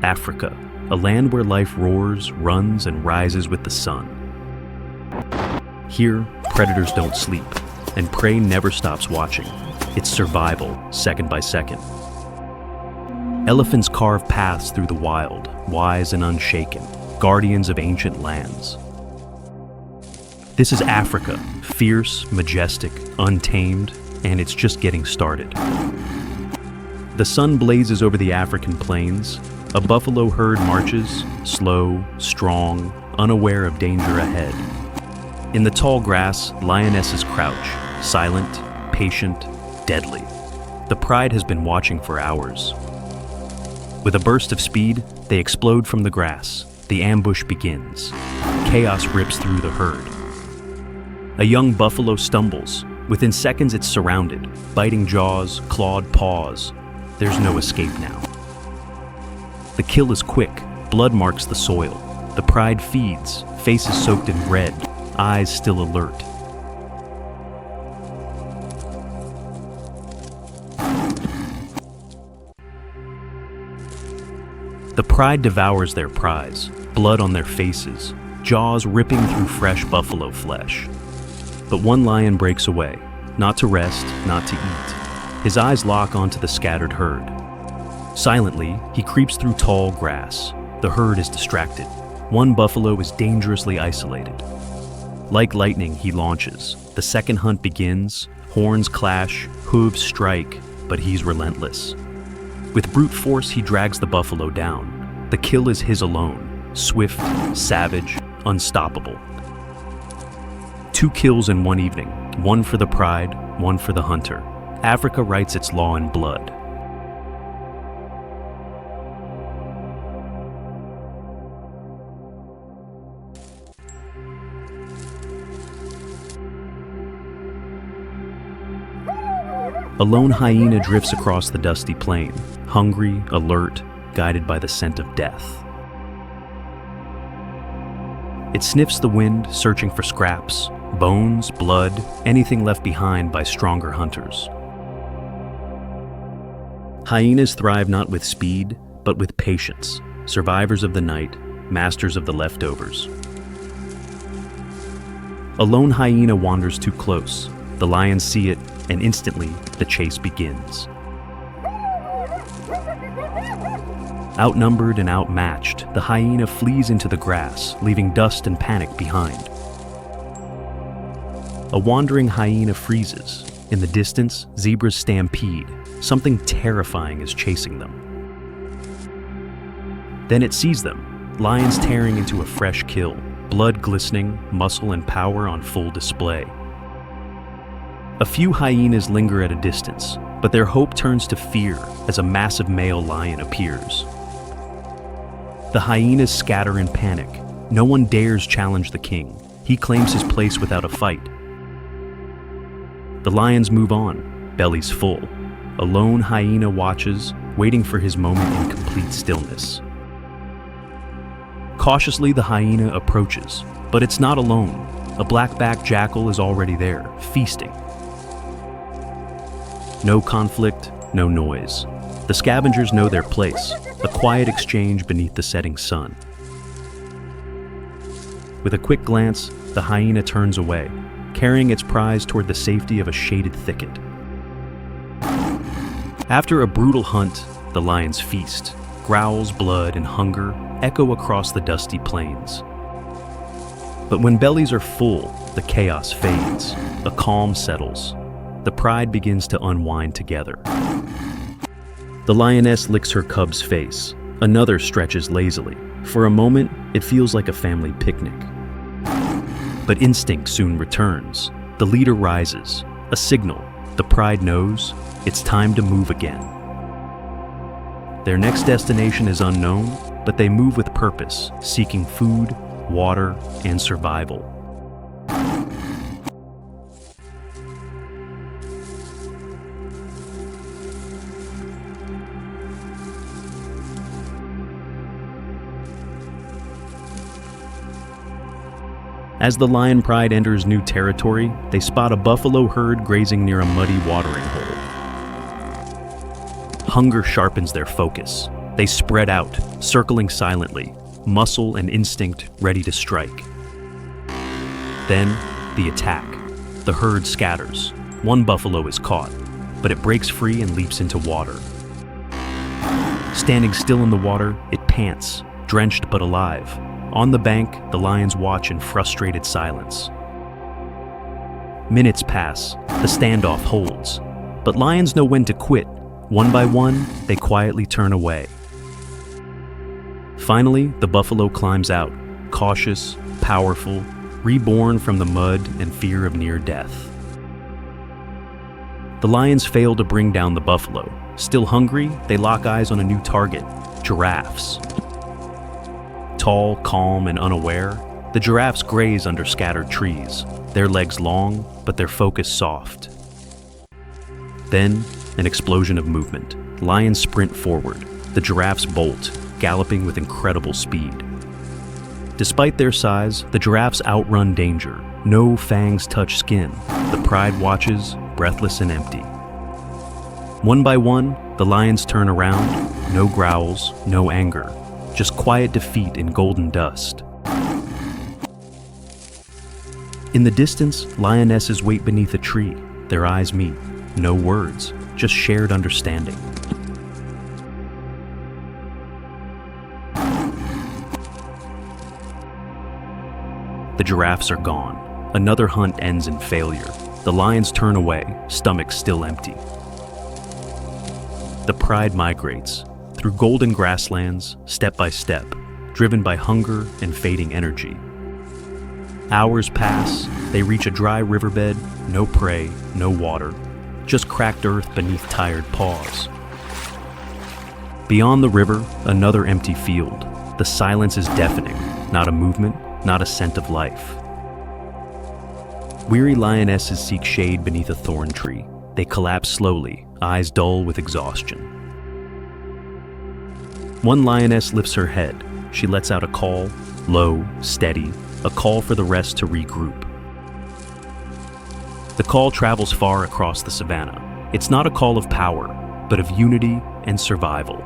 Africa, a land where life roars, runs, and rises with the sun. Here, predators don't sleep, and prey never stops watching. It's survival, second by second. Elephants carve paths through the wild, wise and unshaken, guardians of ancient lands. This is Africa, fierce, majestic, untamed, and it's just getting started. The sun blazes over the African plains. A buffalo herd marches, slow, strong, unaware of danger ahead. In the tall grass, lionesses crouch, silent, patient, deadly. The pride has been watching for hours. With a burst of speed, they explode from the grass. The ambush begins. Chaos rips through the herd. A young buffalo stumbles. Within seconds, it's surrounded. Biting jaws, clawed paws. There's no escape now. The kill is quick. Blood marks the soil. The pride feeds, faces soaked in red, eyes still alert. The pride devours their prize, blood on their faces, jaws ripping through fresh buffalo flesh. But one lion breaks away, not to rest, not to eat. His eyes lock onto the scattered herd. Silently, he creeps through tall grass. The herd is distracted. One buffalo is dangerously isolated. Like lightning, he launches. The second hunt begins. Horns clash, hooves strike, but he's relentless. With brute force, he drags the buffalo down. The kill is his alone. Swift, savage, unstoppable. 2 kills in one evening. One for the pride, one for the hunter. Africa writes its law in blood. A lone hyena drifts across the dusty plain, hungry, alert, guided by the scent of death. It sniffs the wind, searching for scraps, bones, blood, anything left behind by stronger hunters. Hyenas thrive not with speed, but with patience, survivors of the night, masters of the leftovers. A lone hyena wanders too close. The lions see it, and instantly, the chase begins. Outnumbered and outmatched, the hyena flees into the grass, leaving dust and panic behind. A wandering hyena freezes. In the distance, zebras stampede. Something terrifying is chasing them. Then it sees them, lions tearing into a fresh kill, blood glistening, muscle and power on full display. A few hyenas linger at a distance, but their hope turns to fear as a massive male lion appears. The hyenas scatter in panic. No one dares challenge the king. He claims his place without a fight. The lions move on, bellies full. A lone hyena watches, waiting for his moment in complete stillness. Cautiously, the hyena approaches, but it's not alone. A black-backed jackal is already there, feasting. No conflict, no noise. The scavengers know their place, a quiet exchange beneath the setting sun. With a quick glance, the hyena turns away, carrying its prize toward the safety of a shaded thicket. After a brutal hunt, the lions feast. Growls, blood, and hunger echo across the dusty plains. But when bellies are full, the chaos fades. A calm settles. The pride begins to unwind together. The lioness licks her cub's face. Another stretches lazily. For a moment, it feels like a family picnic. But instinct soon returns. The leader rises. A signal. The pride knows it's time to move again. Their next destination is unknown, but they move with purpose, seeking food, water, and survival. As the lion pride enters new territory, they spot a buffalo herd grazing near a muddy watering hole. Hunger sharpens their focus. They spread out, circling silently, muscle and instinct ready to strike. Then, the attack. The herd scatters. One buffalo is caught, but it breaks free and leaps into water. Standing still in the water, it pants, drenched but alive. On the bank, the lions watch in frustrated silence. Minutes pass, the standoff holds. But lions know when to quit. One by one, they quietly turn away. Finally, the buffalo climbs out, cautious, powerful, reborn from the mud and fear of near death. The lions fail to bring down the buffalo. Still hungry, they lock eyes on a new target, giraffes. Tall, calm, and unaware, the giraffes graze under scattered trees, their legs long, but their focus soft. Then, an explosion of movement. Lions sprint forward. The giraffes bolt, galloping with incredible speed. Despite their size, the giraffes outrun danger. No fangs touch skin. The pride watches, breathless and empty. One by one, the lions turn around. No growls, no anger. Just quiet defeat in golden dust. In the distance, lionesses wait beneath a tree. Their eyes meet. No words, just shared understanding. The giraffes are gone. Another hunt ends in failure. The lions turn away, stomachs still empty. The pride migrates through golden grasslands, step by step, driven by hunger and fading energy. Hours pass, they reach a dry riverbed, no prey, no water, just cracked earth beneath tired paws. Beyond the river, another empty field. The silence is deafening, not a movement, not a scent of life. Weary lionesses seek shade beneath a thorn tree. They collapse slowly, eyes dull with exhaustion. One lioness lifts her head. She lets out a call, low, steady, a call for the rest to regroup. The call travels far across the savannah. It's not a call of power, but of unity and survival.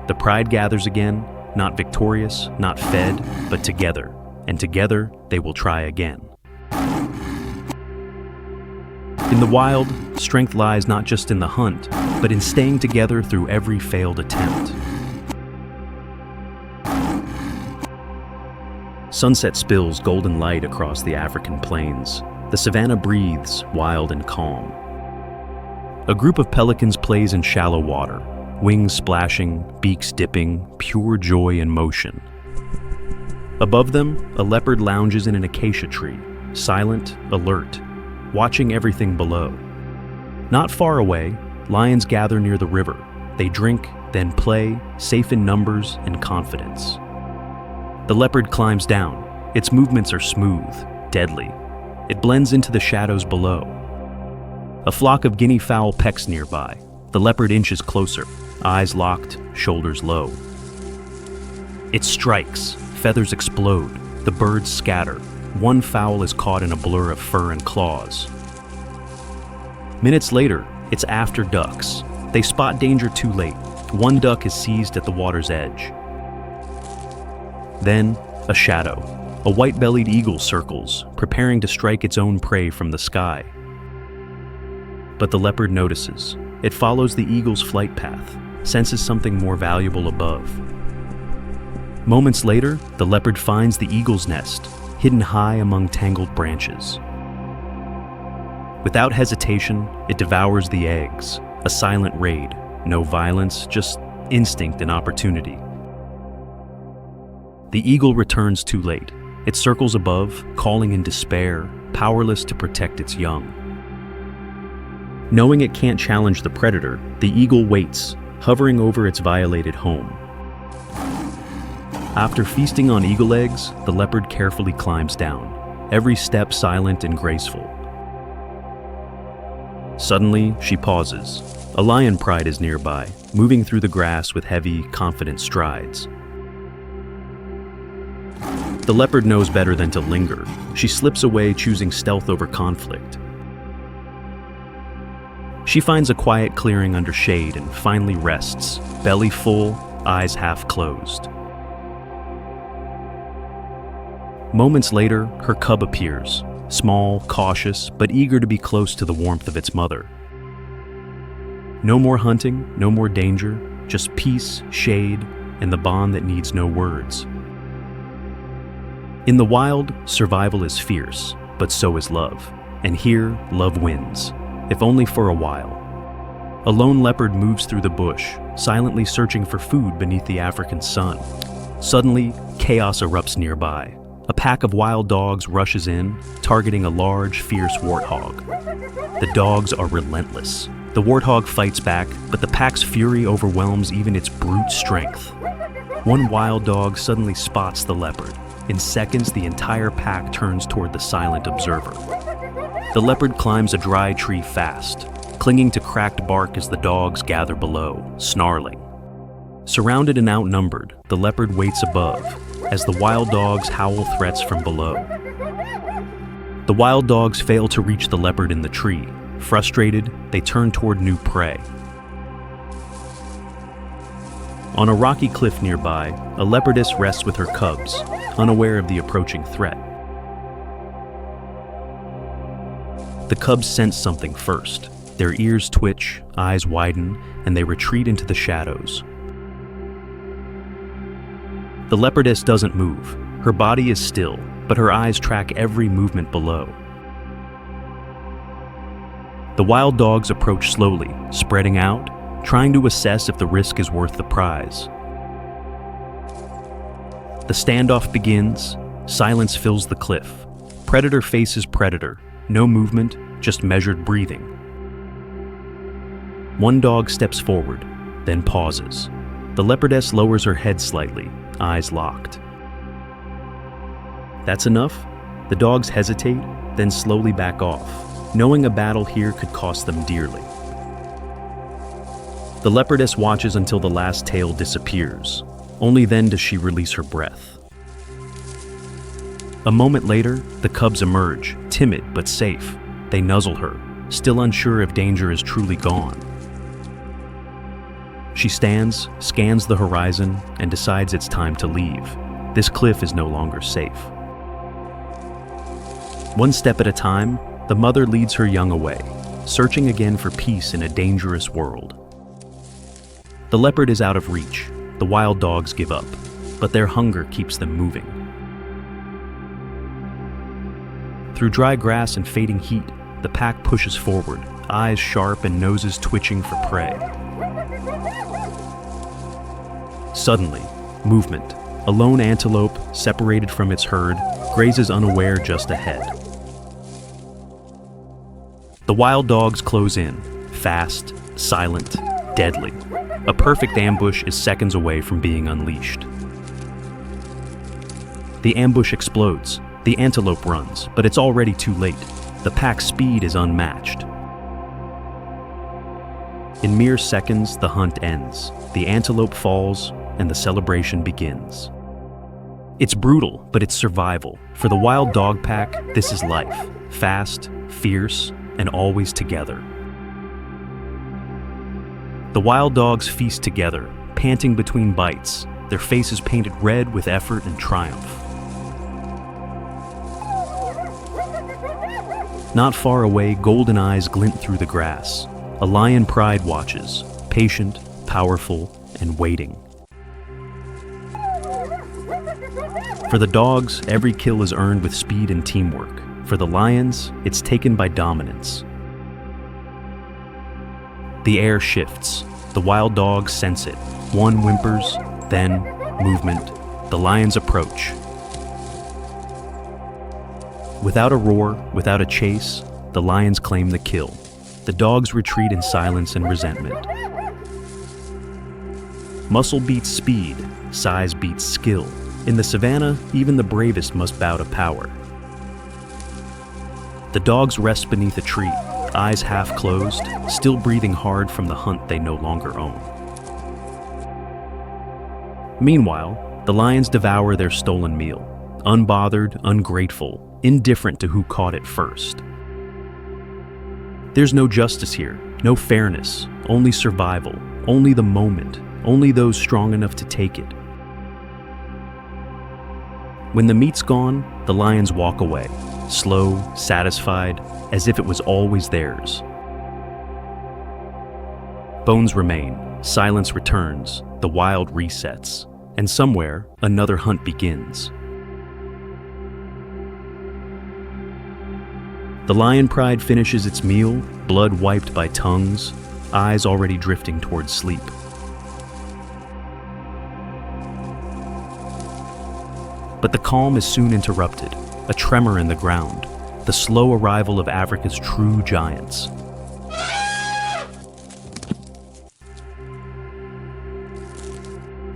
The pride gathers again, not victorious, not fed, but together, and together they will try again. In the wild, strength lies not just in the hunt, but in staying together through every failed attempt. Sunset spills golden light across the African plains. The savannah breathes, wild and calm. A group of pelicans plays in shallow water, wings splashing, beaks dipping, pure joy in motion. Above them, a leopard lounges in an acacia tree, silent, alert, watching everything below. Not far away, lions gather near the river. They drink, then play, safe in numbers and confidence. The leopard climbs down. Its movements are smooth, deadly. It blends into the shadows below. A flock of guinea fowl pecks nearby. The leopard inches closer, eyes locked, shoulders low. It strikes, feathers explode, the birds scatter. One fowl is caught in a blur of fur and claws. Minutes later, it's after ducks. They spot danger too late. One duck is seized at the water's edge. Then, a shadow. A white-bellied eagle circles, preparing to strike its own prey from the sky. But the leopard notices. It follows the eagle's flight path, senses something more valuable above. Moments later, the leopard finds the eagle's nest, hidden high among tangled branches. Without hesitation, it devours the eggs, a silent raid. No violence, just instinct and opportunity. The eagle returns too late. It circles above, calling in despair, powerless to protect its young. Knowing it can't challenge the predator, the eagle waits, hovering over its violated home. After feasting on eagle eggs, the leopard carefully climbs down, every step silent and graceful. Suddenly, she pauses. A lion pride is nearby, moving through the grass with heavy, confident strides. The leopard knows better than to linger. She slips away, choosing stealth over conflict. She finds a quiet clearing under shade and finally rests, belly full, eyes half closed. Moments later, her cub appears, small, cautious, but eager to be close to the warmth of its mother. No more hunting, no more danger, just peace, shade, and the bond that needs no words. In the wild, survival is fierce, but so is love. And here, love wins, if only for a while. A lone leopard moves through the bush, silently searching for food beneath the African sun. Suddenly, chaos erupts nearby. A pack of wild dogs rushes in, targeting a large, fierce warthog. The dogs are relentless. The warthog fights back, but the pack's fury overwhelms even its brute strength. One wild dog suddenly spots the leopard. In seconds, the entire pack turns toward the silent observer. The leopard climbs a dry tree fast, clinging to cracked bark as the dogs gather below, snarling. Surrounded and outnumbered, the leopard waits above, as the wild dogs howl threats from below. The wild dogs fail to reach the leopard in the tree. Frustrated, they turn toward new prey. On a rocky cliff nearby, a leopardess rests with her cubs, unaware of the approaching threat. The cubs sense something first. Their ears twitch, eyes widen, and they retreat into the shadows. The leopardess doesn't move. Her body is still, but her eyes track every movement below. The wild dogs approach slowly, spreading out, trying to assess if the risk is worth the prize. The standoff begins. Silence fills the cliff. Predator faces predator. No movement, just measured breathing. One dog steps forward, then pauses. The leopardess lowers her head slightly, eyes locked. That's enough? The dogs hesitate, then slowly back off, knowing a battle here could cost them dearly. The leopardess watches until the last tail disappears. Only then does she release her breath. A moment later, the cubs emerge, timid but safe. They nuzzle her, still unsure if danger is truly gone. She stands, scans the horizon, and decides it's time to leave. This cliff is no longer safe. One step at a time, the mother leads her young away, searching again for peace in a dangerous world. The leopard is out of reach. The wild dogs give up, but their hunger keeps them moving. Through dry grass and fading heat, the pack pushes forward, eyes sharp and noses twitching for prey. Suddenly, movement. A lone antelope, separated from its herd, grazes unaware just ahead. The wild dogs close in, fast, silent, deadly. A perfect ambush is seconds away from being unleashed. The ambush explodes. The antelope runs, but it's already too late. The pack's speed is unmatched. In mere seconds, the hunt ends. The antelope falls, and the celebration begins. It's brutal, but it's survival. For the wild dog pack, this is life. Fast, fierce, and always together. The wild dogs feast together, panting between bites, their faces painted red with effort and triumph. Not far away, golden eyes glint through the grass. A lion pride watches, patient, powerful, and waiting. For the dogs, every kill is earned with speed and teamwork. For the lions, it's taken by dominance. The air shifts. The wild dogs sense it. One whimpers, then movement. The lions approach. Without a roar, without a chase, the lions claim the kill. The dogs retreat in silence and resentment. Muscle beats speed, size beats skill. In the savannah, even the bravest must bow to power. The dogs rest beneath a tree, eyes half closed, still breathing hard from the hunt they no longer own. Meanwhile, the lions devour their stolen meal, unbothered, ungrateful, indifferent to who caught it first. There's no justice here, No fairness, only survival, only the moment, only those strong enough to take it. When the meat's gone, the lions walk away, slow, satisfied, as if it was always theirs. Bones remain, silence returns, the wild resets, and somewhere, another hunt begins. The lion pride finishes its meal, blood wiped by tongues, eyes already drifting towards sleep. But the calm is soon interrupted, a tremor in the ground, the slow arrival of Africa's true giants.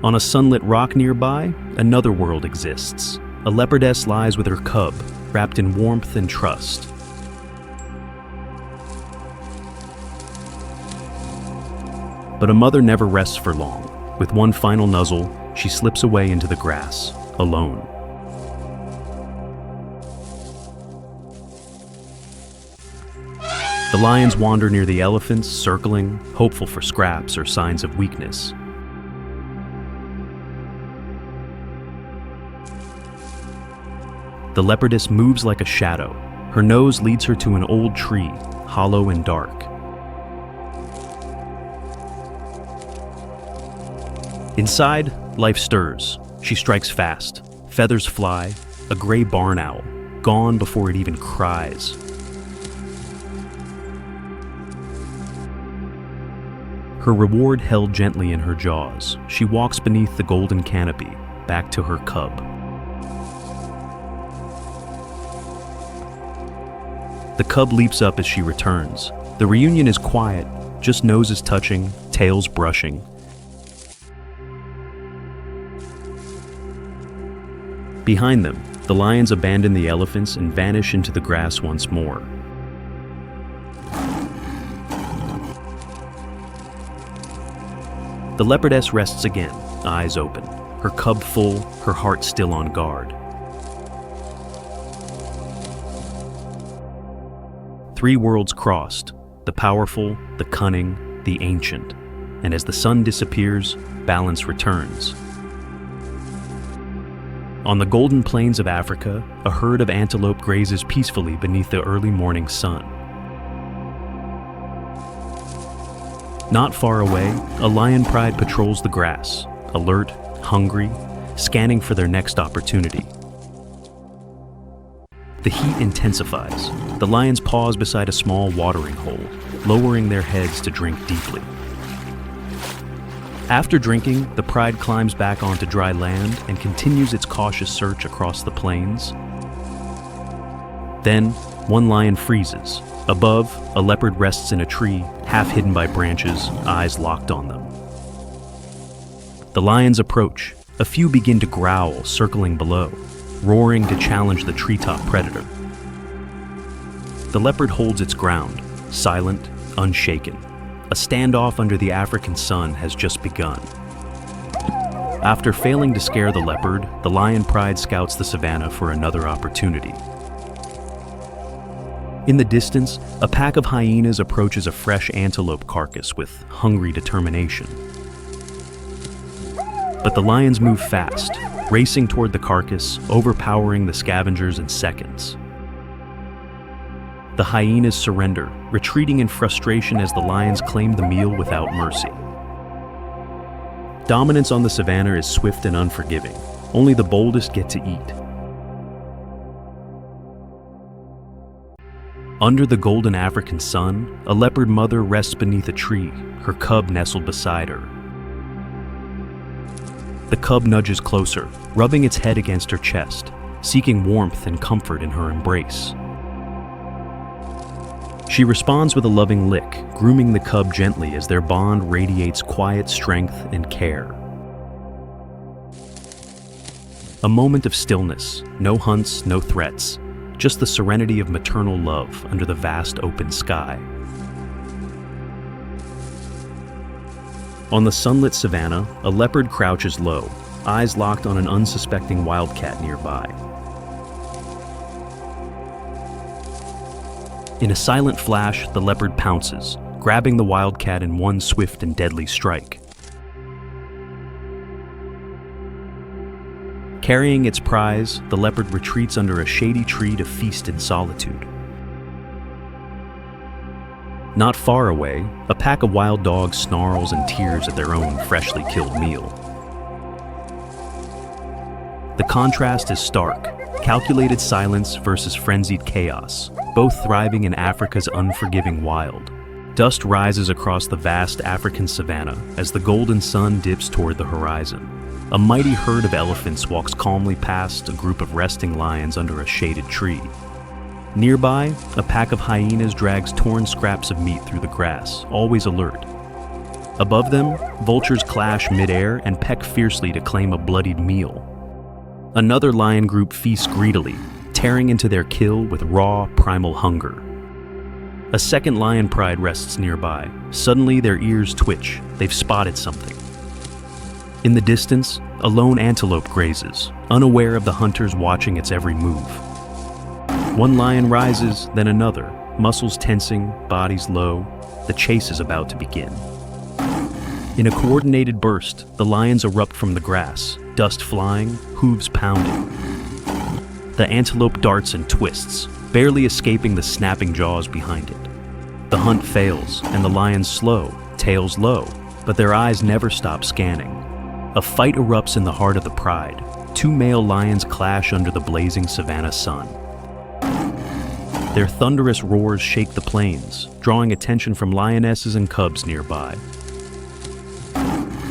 On a sunlit rock nearby, another world exists. A leopardess lies with her cub, wrapped in warmth and trust. But a mother never rests for long. With one final nuzzle, she slips away into the grass, alone. The lions wander near the elephants, circling, hopeful for scraps or signs of weakness. The leopardess moves like a shadow. Her nose leads her to an old tree, hollow and dark. Inside, life stirs. She strikes fast. Feathers fly. A gray barn owl, gone before it even cries. Her reward held gently in her jaws. She walks beneath the golden canopy, back to her cub. The cub leaps up as she returns. The reunion is quiet, just noses touching, tails brushing. Behind them, the lions abandon the elephants and vanish into the grass once more. The leopardess rests again, eyes open, her cub full, her heart still on guard. Three worlds crossed, the powerful, the cunning, the ancient, and as the sun disappears, balance returns. On the golden plains of Africa, a herd of antelope grazes peacefully beneath the early morning sun. Not far away, a lion pride patrols the grass, alert, hungry, scanning for their next opportunity. The heat intensifies. The lions pause beside a small watering hole, lowering their heads to drink deeply. After drinking, the pride climbs back onto dry land and continues its cautious search across the plains. Then, one lion freezes. Above, a leopard rests in a tree, half hidden by branches, eyes locked on them. The lions approach. A few begin to growl, circling below, roaring to challenge the treetop predator. The leopard holds its ground, silent, unshaken. A standoff under the African sun has just begun. After failing to scare the leopard, the lion pride scouts the savanna for another opportunity. In the distance, a pack of hyenas approaches a fresh antelope carcass with hungry determination. But the lions move fast, racing toward the carcass, overpowering the scavengers in seconds. The hyenas surrender, retreating in frustration as the lions claim the meal without mercy. Dominance on the savanna is swift and unforgiving. Only the boldest get to eat. Under the golden African sun, a leopard mother rests beneath a tree, her cub nestled beside her. The cub nudges closer, rubbing its head against her chest, seeking warmth and comfort in her embrace. She responds with a loving lick, grooming the cub gently as their bond radiates quiet strength and care. A moment of stillness, no hunts, no threats, just the serenity of maternal love under the vast open sky. On the sunlit savanna, a leopard crouches low, eyes locked on an unsuspecting wildcat nearby. In a silent flash, the leopard pounces, grabbing the wildcat in one swift and deadly strike. Carrying its prize, the leopard retreats under a shady tree to feast in solitude. Not far away, a pack of wild dogs snarls and tears at their own freshly killed meal. The contrast is stark, calculated silence versus frenzied chaos, both thriving in Africa's unforgiving wild. Dust rises across the vast African savanna as the golden sun dips toward the horizon. A mighty herd of elephants walks calmly past a group of resting lions under a shaded tree. Nearby, a pack of hyenas drags torn scraps of meat through the grass, always alert. Above them, vultures clash midair and peck fiercely to claim a bloodied meal. Another lion group feasts greedily, tearing into their kill with raw, primal hunger. A second lion pride rests nearby. Suddenly, their ears twitch. They've spotted something. In the distance, a lone antelope grazes, unaware of the hunters watching its every move. One lion rises, then another, muscles tensing, bodies low. The chase is about to begin. In a coordinated burst, the lions erupt from the grass, dust flying, hooves pounding. The antelope darts and twists, barely escaping the snapping jaws behind it. The hunt fails, and the lions slow, tails low, but their eyes never stop scanning. A fight erupts in the heart of the pride. Two male lions clash under the blazing savanna sun. Their thunderous roars shake the plains, drawing attention from lionesses and cubs nearby.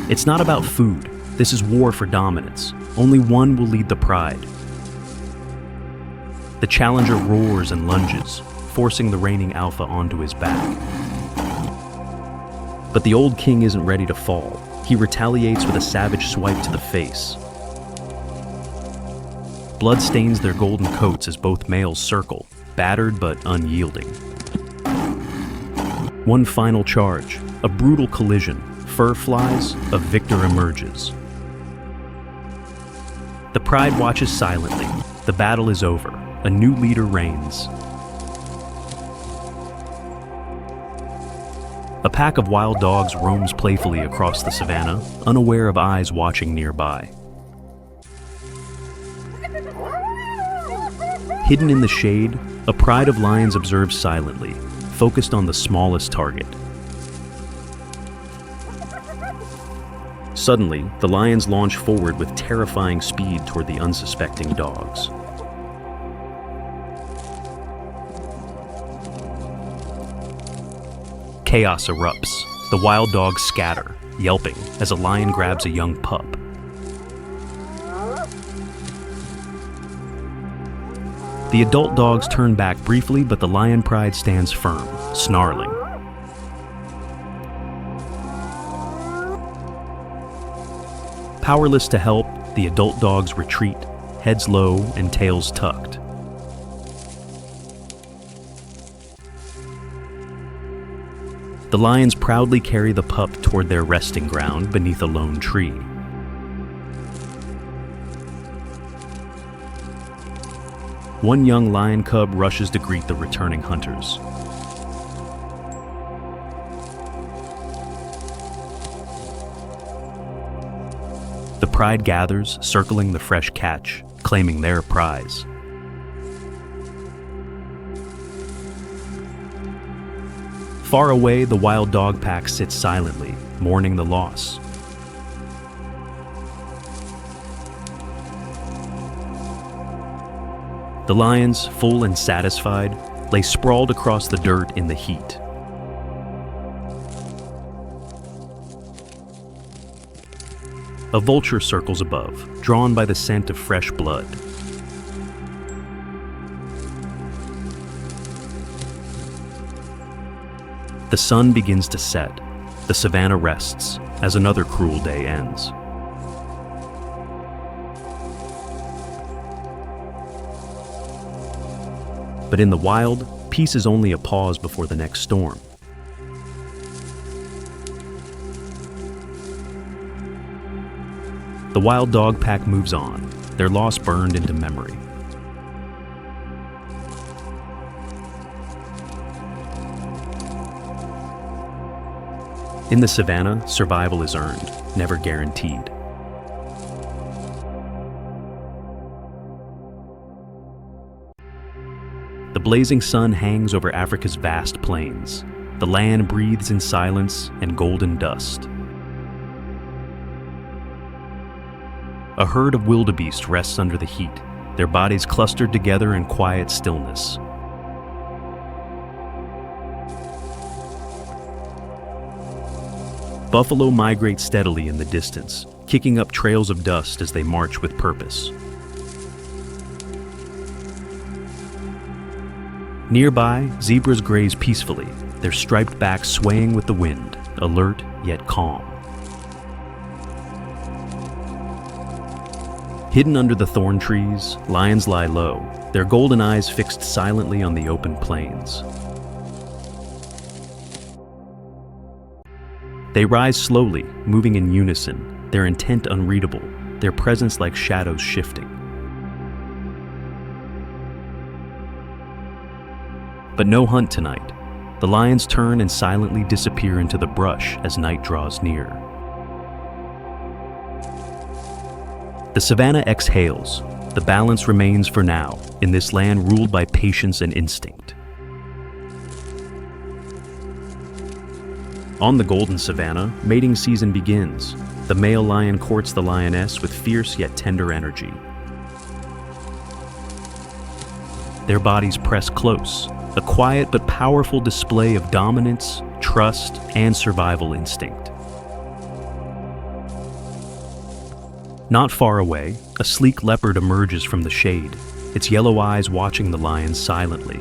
It's not about food. This is war for dominance. Only one will lead the pride. The challenger roars and lunges, forcing the reigning alpha onto his back. But the old king isn't ready to fall. He retaliates with a savage swipe to the face. Blood stains their golden coats as both males circle, battered but unyielding. One final charge, a brutal collision. Fur flies, a victor emerges. The pride watches silently. The battle is over. A new leader reigns. A pack of wild dogs roams playfully across the savanna, unaware of eyes watching nearby. Hidden in the shade, a pride of lions observes silently, focused on the smallest target. Suddenly, the lions launch forward with terrifying speed toward the unsuspecting dogs. Chaos erupts. The wild dogs scatter, yelping, as a lion grabs a young pup. The adult dogs turn back briefly, but the lion pride stands firm, snarling. Powerless to help, the adult dogs retreat, heads low and tails tucked. The lions proudly carry the pup toward their resting ground beneath a lone tree. One young lion cub rushes to greet the returning hunters. The pride gathers, circling the fresh catch, claiming their prize. Far away, the wild dog pack sits silently, mourning the loss. The lions, full and satisfied, lay sprawled across the dirt in the heat. A vulture circles above, drawn by the scent of fresh blood. The sun begins to set. The savanna rests as another cruel day ends. But in the wild, peace is only a pause before the next storm. The wild dog pack moves on, their loss burned into memory. In the savannah, survival is earned, never guaranteed. The blazing sun hangs over Africa's vast plains. The land breathes in silence and golden dust. A herd of wildebeest rests under the heat, their bodies clustered together in quiet stillness. Buffalo migrate steadily in the distance, kicking up trails of dust as they march with purpose. Nearby, zebras graze peacefully, their striped backs swaying with the wind, alert yet calm. Hidden under the thorn trees, lions lie low, their golden eyes fixed silently on the open plains. They rise slowly, moving in unison, their intent unreadable, their presence like shadows shifting. But no hunt tonight. The lions turn and silently disappear into the brush as night draws near. The savannah exhales. The balance remains for now, in this land ruled by patience and instinct. On the golden savannah, mating season begins. The male lion courts the lioness with fierce yet tender energy. Their bodies press close, a quiet but powerful display of dominance, trust, and survival instinct. Not far away, a sleek leopard emerges from the shade, its yellow eyes watching the lions silently.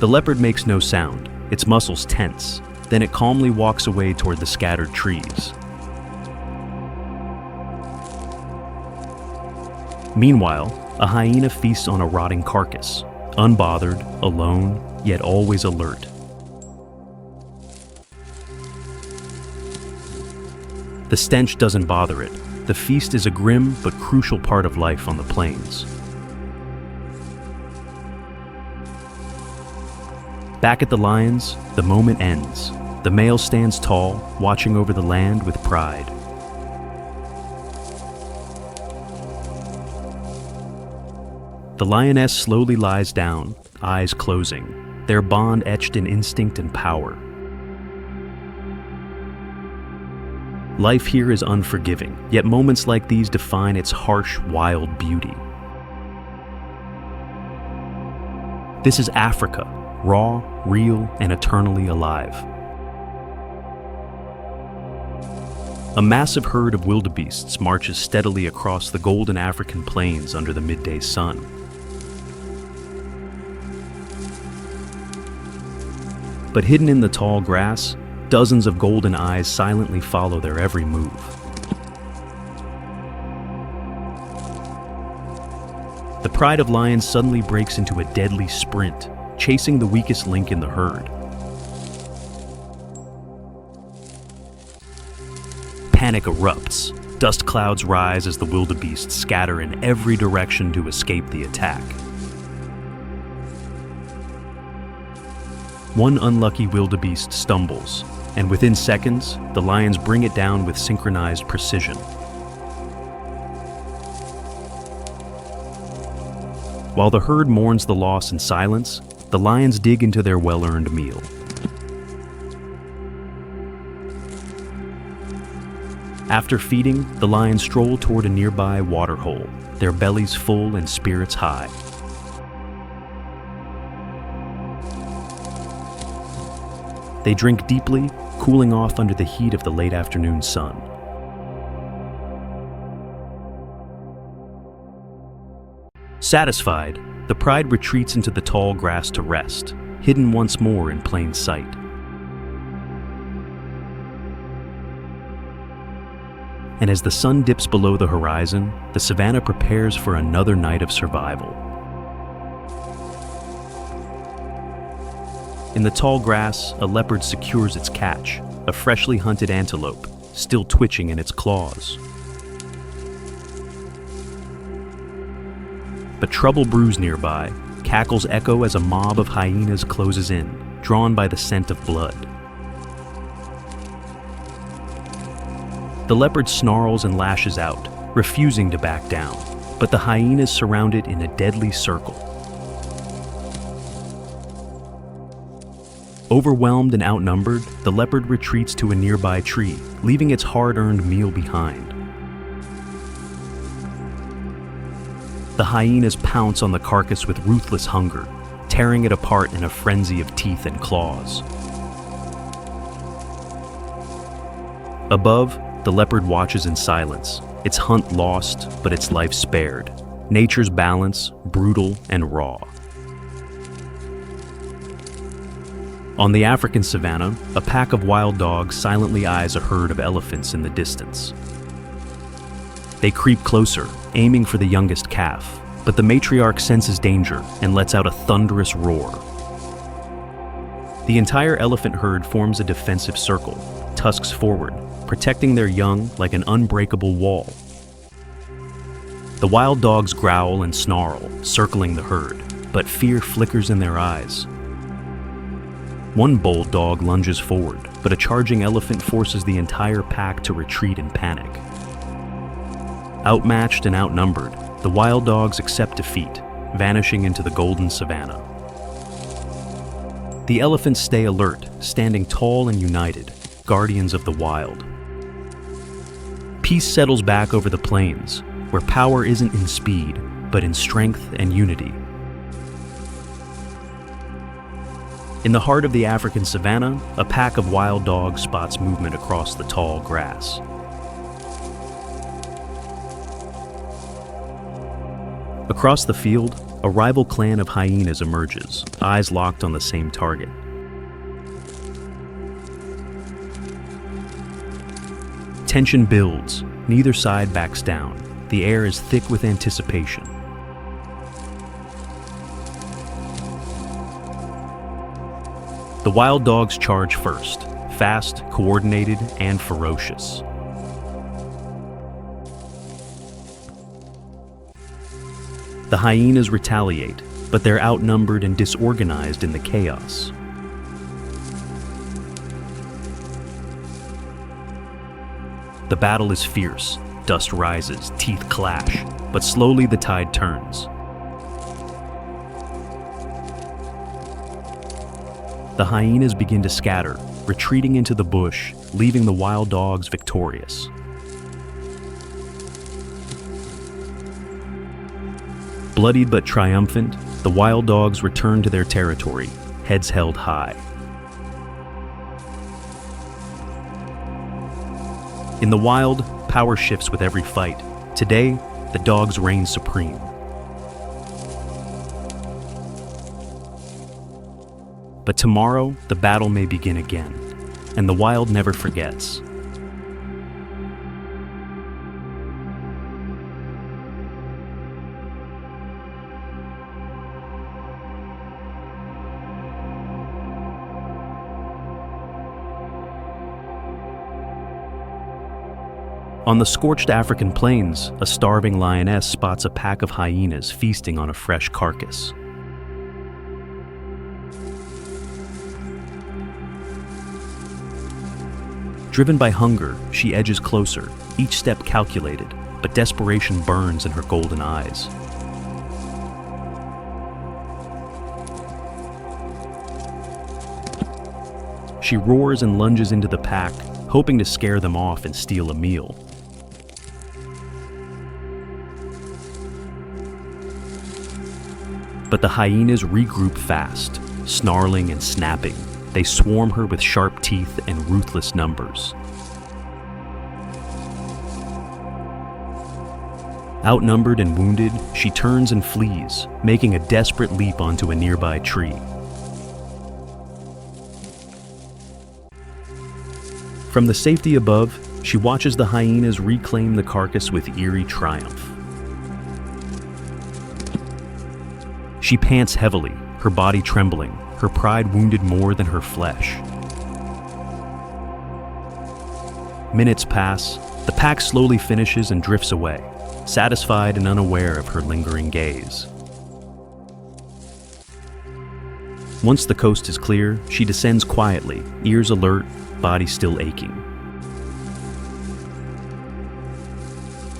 The leopard makes no sound, its muscles tense, then it calmly walks away toward the scattered trees. Meanwhile, a hyena feasts on a rotting carcass, unbothered, alone, yet always alert. The stench doesn't bother it. The feast is a grim but crucial part of life on the plains. Back at the lions, the moment ends. The male stands tall, watching over the land with pride. The lioness slowly lies down, eyes closing, their bond etched in instinct and power. Life here is unforgiving, yet moments like these define its harsh, wild beauty. This is Africa, raw, real, and eternally alive. A massive herd of wildebeests marches steadily across the golden African plains under the midday sun. But hidden in the tall grass, dozens of golden eyes silently follow their every move. The pride of lions suddenly breaks into a deadly sprint, chasing the weakest link in the herd. Panic erupts. Dust clouds rise as the wildebeests scatter in every direction to escape the attack. One unlucky wildebeest stumbles, and within seconds, the lions bring it down with synchronized precision. While the herd mourns the loss in silence, the lions dig into their well-earned meal. After feeding, the lions stroll toward a nearby water hole, their bellies full and spirits high. They drink deeply, cooling off under the heat of the late afternoon sun. Satisfied, the pride retreats into the tall grass to rest, hidden once more in plain sight. And as the sun dips below the horizon, the savannah prepares for another night of survival. In the tall grass, a leopard secures its catch, a freshly hunted antelope, still twitching in its claws. But trouble brews nearby. Cackles echo as a mob of hyenas closes in, drawn by the scent of blood. The leopard snarls and lashes out, refusing to back down, but the hyenas surround it in a deadly circle. Overwhelmed and outnumbered, the leopard retreats to a nearby tree, leaving its hard-earned meal behind. The hyenas pounce on the carcass with ruthless hunger, tearing it apart in a frenzy of teeth and claws. Above, the leopard watches in silence, its hunt lost, but its life spared. Nature's balance, brutal and raw. On the African savanna, a pack of wild dogs silently eyes a herd of elephants in the distance. They creep closer, aiming for the youngest calf, but the matriarch senses danger and lets out a thunderous roar. The entire elephant herd forms a defensive circle, tusks forward, protecting their young like an unbreakable wall. The wild dogs growl and snarl, circling the herd, but fear flickers in their eyes. One bold dog lunges forward, but a charging elephant forces the entire pack to retreat in panic. Outmatched and outnumbered, the wild dogs accept defeat, vanishing into the golden savanna. The elephants stay alert, standing tall and united, guardians of the wild. Peace settles back over the plains, where power isn't in speed, but in strength and unity. In the heart of the African savanna, a pack of wild dogs spots movement across the tall grass. Across the field, a rival clan of hyenas emerges, eyes locked on the same target. Tension builds, neither side backs down. The air is thick with anticipation. The wild dogs charge first, fast, coordinated, and ferocious. The hyenas retaliate, but they're outnumbered and disorganized in the chaos. The battle is fierce, dust rises, teeth clash, but slowly the tide turns. The hyenas begin to scatter, retreating into the bush, leaving the wild dogs victorious. Bloodied but triumphant, the wild dogs return to their territory, heads held high. In the wild, power shifts with every fight. Today, the dogs reign supreme. But tomorrow, the battle may begin again, and the wild never forgets. On the scorched African plains, a starving lioness spots a pack of hyenas feasting on a fresh carcass. Driven by hunger, she edges closer, each step calculated, but desperation burns in her golden eyes. She roars and lunges into the pack, hoping to scare them off and steal a meal. But the hyenas regroup fast, snarling and snapping. They swarm her with sharp teeth and ruthless numbers. Outnumbered and wounded, she turns and flees, making a desperate leap onto a nearby tree. From the safety above, she watches the hyenas reclaim the carcass with eerie triumph. She pants heavily, her body trembling, her pride wounded more than her flesh. Minutes pass, the pack slowly finishes and drifts away, satisfied and unaware of her lingering gaze. Once the coast is clear, she descends quietly, ears alert, body still aching.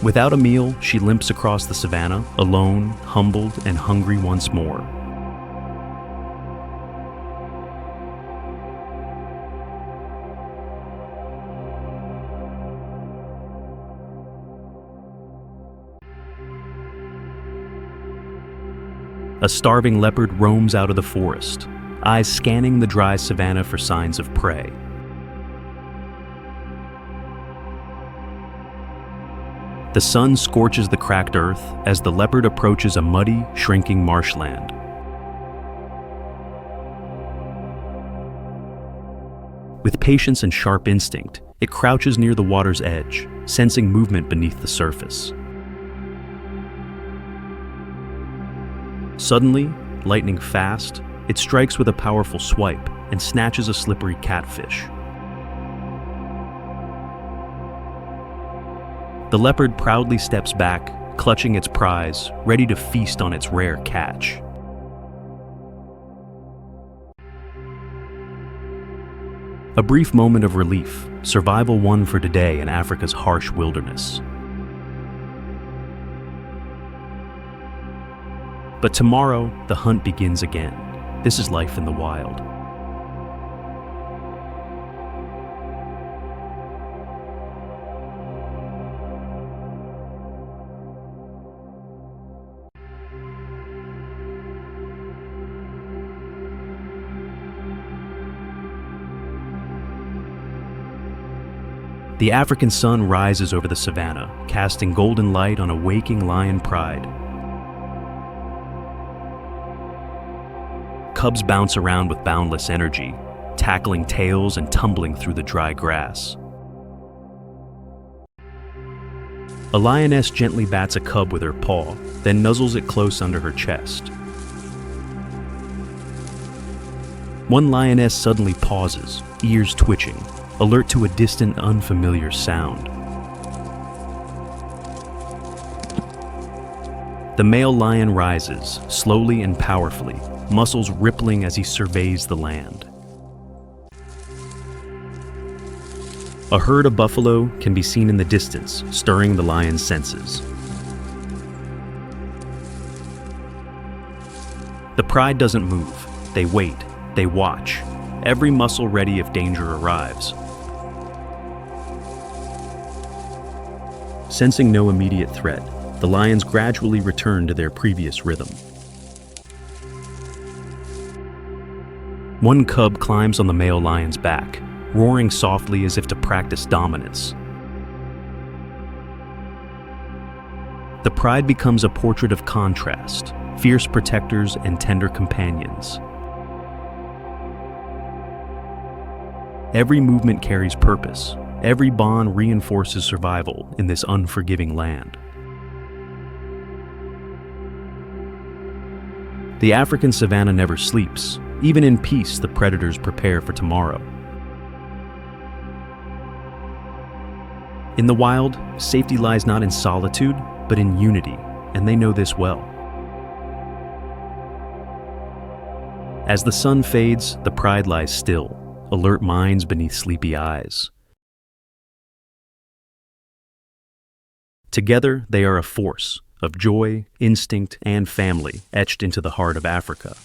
Without a meal, she limps across the savannah, alone, humbled, and hungry once more. A starving leopard roams out of the forest, eyes scanning the dry savanna for signs of prey. The sun scorches the cracked earth as the leopard approaches a muddy, shrinking marshland. With patience and sharp instinct, it crouches near the water's edge, sensing movement beneath the surface. Suddenly, lightning fast, it strikes with a powerful swipe and snatches a slippery catfish. The leopard proudly steps back, clutching its prize, ready to feast on its rare catch. A brief moment of relief, survival won for today in Africa's harsh wilderness. But tomorrow, the hunt begins again. This is life in the wild. The African sun rises over the savannah, casting golden light on a waking lion pride. Cubs bounce around with boundless energy, tackling tails and tumbling through the dry grass. A lioness gently bats a cub with her paw, then nuzzles it close under her chest. One lioness suddenly pauses, ears twitching, alert to a distant, unfamiliar sound. The male lion rises, slowly and powerfully, muscles rippling as he surveys the land. A herd of buffalo can be seen in the distance, stirring the lion's senses. The pride doesn't move. They wait. They watch, every muscle ready if danger arrives. Sensing no immediate threat, the lions gradually return to their previous rhythm. One cub climbs on the male lion's back, roaring softly as if to practice dominance. The pride becomes a portrait of contrast, fierce protectors and tender companions. Every movement carries purpose. Every bond reinforces survival in this unforgiving land. The African savanna never sleeps. Even in peace, the predators prepare for tomorrow. In the wild, safety lies not in solitude, but in unity, and they know this well. As the sun fades, the pride lies still, alert minds beneath sleepy eyes. Together, they are a force of joy, instinct, and family etched into the heart of Africa.